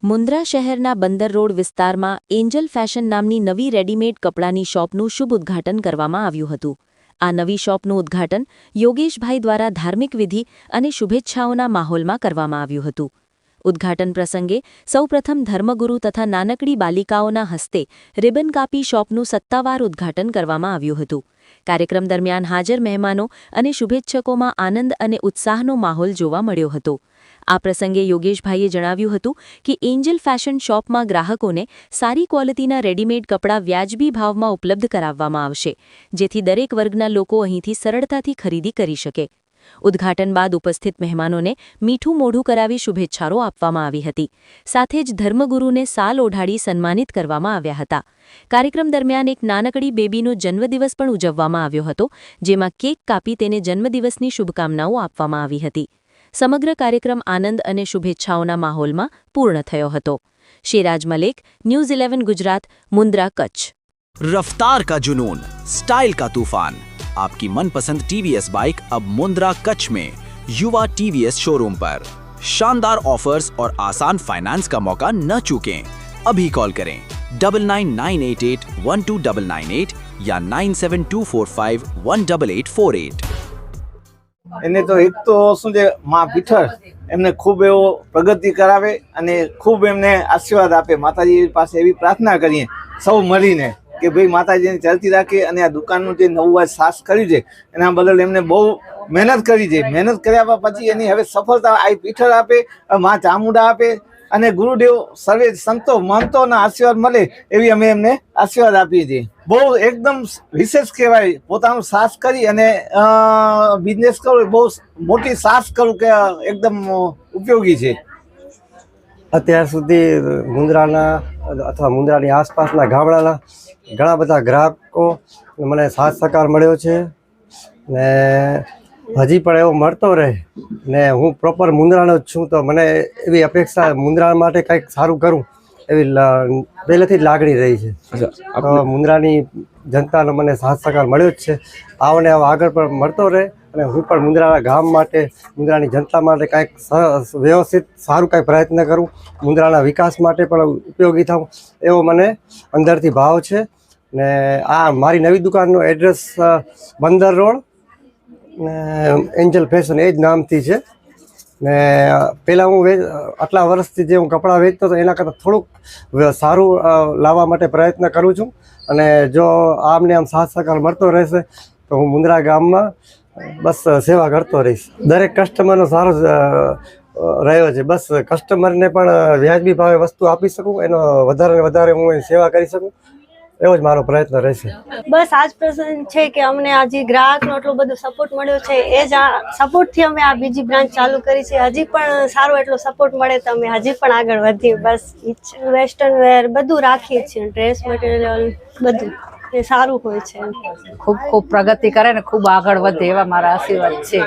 મુન્દ્રા શહેરના બંદર રોડ વિસ્તારમાં એન્જલ ફેશન નામની નવી રેડીમેડ કપડાની શોપનું શુભ ઉદ્ઘાટન કરવામાં આવ્યું હતું। આ નવી શોપનું ઉદ્ઘાટન યોગેશભાઈ દ્વારા ધાર્મિક વિધિ અને શુભેચ્છાઓના માહોલમાં કરવામાં આવ્યું હતું। ઉદ્ઘાટન પ્રસંગે સૌપ્રથમ ધર્મગુરુ તથા નાનકડી બાલિકાઓના હસ્તે રિબન કાપી શોપનું સત્તાવાર ઉદ્ઘાટન કરવામાં આવ્યું હતું। કાર્યક્રમ દરમિયાન હાજર મહેમાનો અને શુભેચ્છકોમાં આનંદ અને ઉત્સાહનો માહોલ જોવા મળ્યો હતો। આ પ્રસંગે યોગેશભાઈએ જણાવ્યું હતું કે એન્જલ ફેશન શોપમાં ગ્રાહકોને સારી ક્વોલિટીના રેડીમેડ કપડાં વ્યાજબી ભાવમાં ઉપલબ્ધ કરાવવામાં આવશે, જેથી દરેક વર્ગના લોકો અહીંથી સરળતાથી ખરીદી કરી શકે। ઉદ્ઘાટન બાદ ઉપસ્થિત મહેમાનોને મીઠું મોઢું કરાવી શુભેચ્છાઓ આપવામાં આવી હતી। સાથે જ ધર્મગુરુને સાલ ઓઢાડી સન્માનિત કરવામાં આવ્યા હતા। કાર્યક્રમ દરમિયાન એક નાનકડી બેબીનો જન્મદિવસ પણ ઉજવવામાં આવ્યો હતો, જેમાં કેક કાપી તેને જન્મદિવસની શુભકામનાઓ આપવામાં આવી હતી। સમગ્ર કાર્યક્રમ આનંદ અને શુભેચ્છાઓના માહોલમાં પૂર્ણ થયો હતો। શેરાજ મલેક, ન્યૂઝ 11 ગુજરાત, મુન્દ્રા, कच्छ। रफ्तार का जुनून, स्टाइल का तूफान, आपकी मनपसंद टीवीएस बाइक अब मुंद्रा कच्छ में युवा टीवीएस शोरूम पर। शानदार ऑफर्स और आसान फाइनेंस का मौका न चूकें। अभी कॉल करें 9998812998 या 9724518848। એને તો એક તો શું છે, માં પીઠળ એમને ખૂબ એવો પ્રગતિ કરાવે અને ખૂબ એમને આશીર્વાદ આપે। માતાજી પાસે એવી પ્રાર્થના કરીએ સૌ મળીને કે ભાઈ માતાજીને ચલતી રાખે અને આ દુકાનનું જે નવું આ સાસ કર્યું છે એના બદલ એમને બહુ મહેનત કરી છે। મહેનત કર્યા પછી એની હવે સફળતા આ પીઠળ આપે, માં ચામુંડા આપે અને ગુરુદેવ સર્વે સંતો મહંતોના આશીર્વાદ મળે એવી અમે એમને આશીર્વાદ આપીએ છીએ। બહુ એકદમ વિશેષ કહેવાય, પોતાનું સાસ કરી અને બિઝનેસ કરવું બહુ મોટી સાસ કરવું કે એકદમ ઉપયોગી છે। અત્યાર સુધી મુન્દ્રાના અથવા મુન્દ્રાની આસપાસના ગામડાના ઘણા બધા ગ્રાહકો મને સાથ સહકાર મળ્યો છે ને હજી પણ એવો મળતો રહે ને હું પ્રોપર મુન્દ્રાનો જ છું, તો મને એવી અપેક્ષા મુન્દ્રા માટે કંઈક સારું કરું એવી પહેલેથી જ લાગણી રહી છે। તો મુન્દ્રાની જનતાનો મને સાથ સહકાર મળ્યો જ છે, આવને આગળ પણ મળતો રહે અને હું પણ મુન્દ્રાના ગામ માટે, મુન્દ્રાની જનતા માટે કંઈક વ્યવસ્થિત સારું કંઈક પ્રયત્ન કરું, મુન્દ્રાના વિકાસ માટે પણ ઉપયોગી થાઉં એવો મને અંદરથી ભાવ છે। ને આ મારી નવી દુકાનનું એડ્રેસ બંદર રોડ ને એન્જલ ફેશન એ જ નામથી છે। ને પહેલાં હું આટલા વર્ષથી જે હું કપડાં વેચતો હતો એના કરતાં થોડુંક સારું લાવવા માટે પ્રયત્ન કરું છું અને જો આમને આમ સાથ સહકાર મળતો રહેશે તો હું મુન્દ્રા ગામમાં બસ સેવા કરતો રહીશ। દરેક કસ્ટમરનો સારો રહ્યો છે, બસ કસ્ટમરને પણ વ્યાજબી ભાવે વસ્તુ આપી શકું, એનો વધારે ને વધારે હું એની સેવા કરી શકું એવો જ મારો પ્રયત્ન રહેશે। બસ આ જ પ્રસંગ છે કે અમને આજે ગ્રાહકનો એટલો બધો સપોર્ટ મળ્યો છે, એ જ સપોર્ટથી અમે આ બીજી બ્રાન્ચ ચાલુ કરી છે। હજી પણ સારો એટલો સપોર્ટ મળે તો અમે હજી પણ આગળ વધીએ। બસ વેસ્ટર્ન વેર બધું રાખીએ છીએ, ડ્રેસ મટીરિયલ બધું એ સારું હોય છે। ખૂબ પ્રગતિ કરે ને ખૂબ આગળ વધે એવા મારા આશીર્વાદ છે।